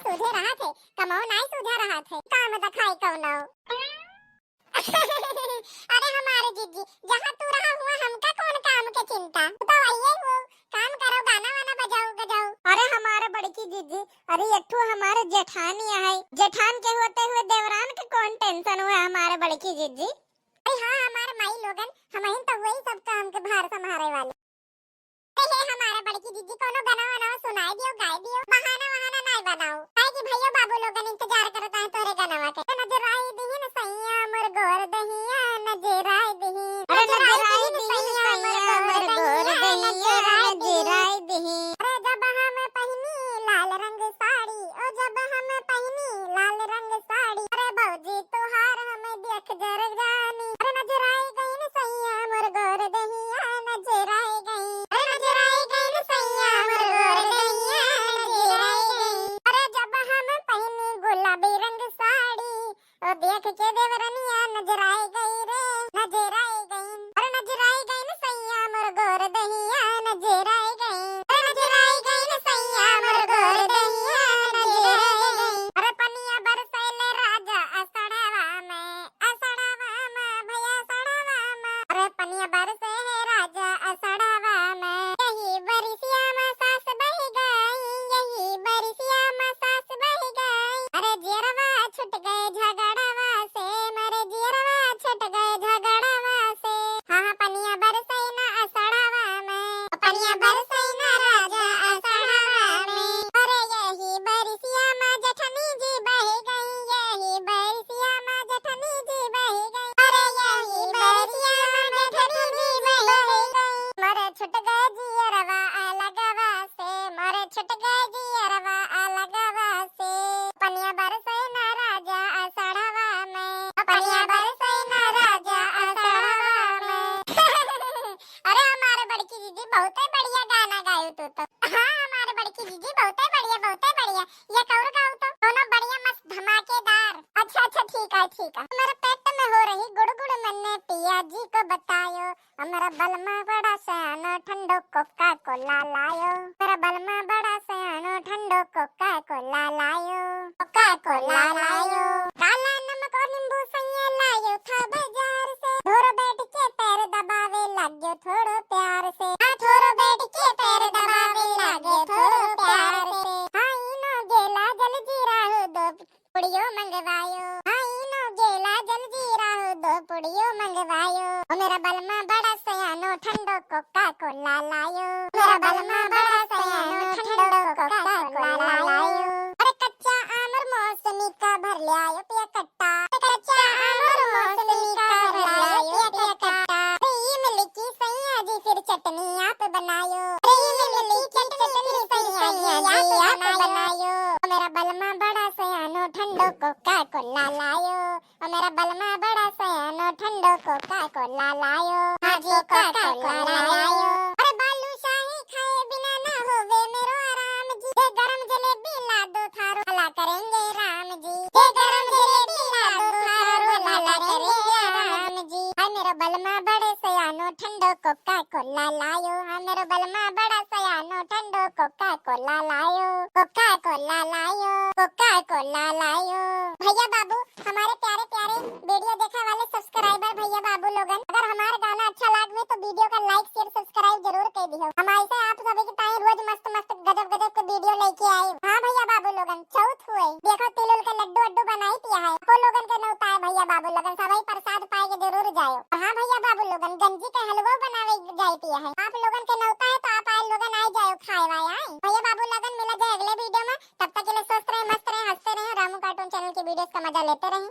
सूझे रहा थे, कमाओ नहीं सूझा रहा थे, काम दिखाई कौनो। अरे हमारे जीजी, जहाँ तू रहा हुआ हमका कौन काम के चिंता, तो आइए वो काम करो, गाना वाना बजाओ गजाओ। अरे हमारे बड़की जीजी, अरे यठू हमारे जेठानी है, जेठान के होते हुए देवरान के कौन टेंशन हुआ हमारे बड़की जीजी। अरे हाँ हमारे माई लोगन, हम तो वही सब काम के भार संभाले वाले। हे हमारे बड़की जीजी कोनो गाना वाना सुनाई दियो, गाय दियो, बहाना वहाना नहीं बनाओ, काहे कि भैया बाबू लोगन इंतजार करता है तोरे गाना के। नजर आई दीन सैया मोर गोर दहिया, नजर आई दीन, अरे नजर आई दीन सैया मोर गोर दहिया, नजर आई दीन। अरे जब हम पहनी लाल रंग साड़ी, ओ जब हम पहनी लाल रंग साड़ी, अरे भौजी तोहार हमें देख जर जानी, अरे नजर आई गईन सैया मोर गोर दहिया, नजर आई गईन, देख के देवरनिया नजर आई गई रे, नजर आई गई, अरे नजर आई गई न सैया मोर गोर दहिया, नजर आई गई, अरे नजर आई गई न सैया मोर गोर दहिया, नजर आई गई। अरे पनिया बरसैले राजा असड़वा में, असड़वा में भैया असड़वा में, अरे पनिया बरसे है राजा असड़वा में, यही बरिसिया में सास बह गई, यही बरिसिया में सास बह गई, अरे जेरवा छुट गए झगड़वा से, मरे जीरवा छट गए झगड़वा से। हाँ पनिया बरसई ना असड़वा में, पनिया बरसई ना राजा असड़वा में, अरे यही बरिसिया में जेठनी जी बह गई, यही बरिसिया में जेठनी जी बह गई, अरे यही बरिसिया में जेठनी जी बह गई, मरे छुट गए जीरवा अलगवा से, मरे छुट गए जीरवा अलगवा से। पनिया बरसई ना राजा असड़वा में, पनिया बरसई ना राजा असड़वा में। अरे हमारे बड़की जीजी बहुत बढ़िया गाना गायो तू तो। हाँ हमारे बड़की जीजी बहुत बढ़िया, ये कौर गाओ तो दोनों बढ़िया मस्त धमाकेदार। अच्छा अच्छा ठीक है। मेरे पेट में हो रही गुड़गुड़ मैंने पिया जी को बतायो, हमारा बलमा बड़ा सयानो ठंडो कोका कोला लायो, मेरा बलमा बड़ा सयानो ठंडो कोका कोला लायो, कोका कोला लायो, काला नमक और नींबू सैया लायो था बाजार से, थोड़ो बैठ के पैर दबावे लाग्यो थोड़ो प्यार से, हाँ थोड़ो बैठ के पैर दबावे लाग्यो थोड़ो प्यार से। हाँ इनो गेला जल जीरा हो दो पुड़ियो मंगवायो, हाँ इनो गेला जल जीरा हो दो पुड़ियो मंगवायो, ओ मेरा बलमा बड़ा सयानो ठंडो कोका कोला लायो, मेरा बलमा बड़ा सयानो ठंडो कोका कोला लायो। अरे कच्चा आम और मौसमी का भर ले आयो पिया कट्टा, कच्चा आम और मौसमी का भर ले आयो पिया कट्टा, अरे इमली की सैया जी फिर चटनी आप बनायो, अरे इमली की चटनी सैया जी आप बनायो, मेरा बलमा बड़ा सयानो ठंडो कोका कोला लायो, मेरा बलमा बड़ा सयानो ठंडो कोका कोला लायो, हाँ जी कोका कोला लायो। अरे बालूशाही खाए बिना ना होवे मेरो आराम जी, ये गरम जलेबी ला दो थारो भला करेंगे राम जी, ये गरम जलेबी ला दो थारो भला करेंगे राम जी। हाय मेरा बलमा बड़े सयानो ठंडो कोका कोला लायो, हाँ मेरा बलमा बड़ा सयानो ठंडो कोका कोला लायो, कोका कोला लायो, कोका कोला लायो। भैया बाबू हमारे प्यारे प्यारे वीडियो देखने वाले सब्सक्राइबर भैया बाबू लोगन, अगर हमारा गाना अच्छा लगे तो वीडियो का लाइक शेयर सब्सक्राइब जरूर कर दियो, हम ऐसे आप सभी के ताई रोज मस्त मस्त गजब गजब के वीडियो लेके आए। हाँ भैया बाबू लोगन चौथ हुए देखो तिल उल का लड्डू अड्डू बनाई पिया है, वो लोगन के नौता है भैया बाबू लोगन सभी प्रसाद पाए के जरूर जाओ। हाँ भैया बाबू लोगन गंजी का हलवा बनावे जाए पिया है, आप लोगन के नौता है तो आप आए लोगन आए जाओ खाए वाए आए। भैया बाबू लोगन मिला जाए अगले वीडियो में, तब तक के लिए स्वस्थ रहे मस्त रहे हंसते रहे, रामू कार्टून चैनल की वीडियोस का मजा लेते रहे।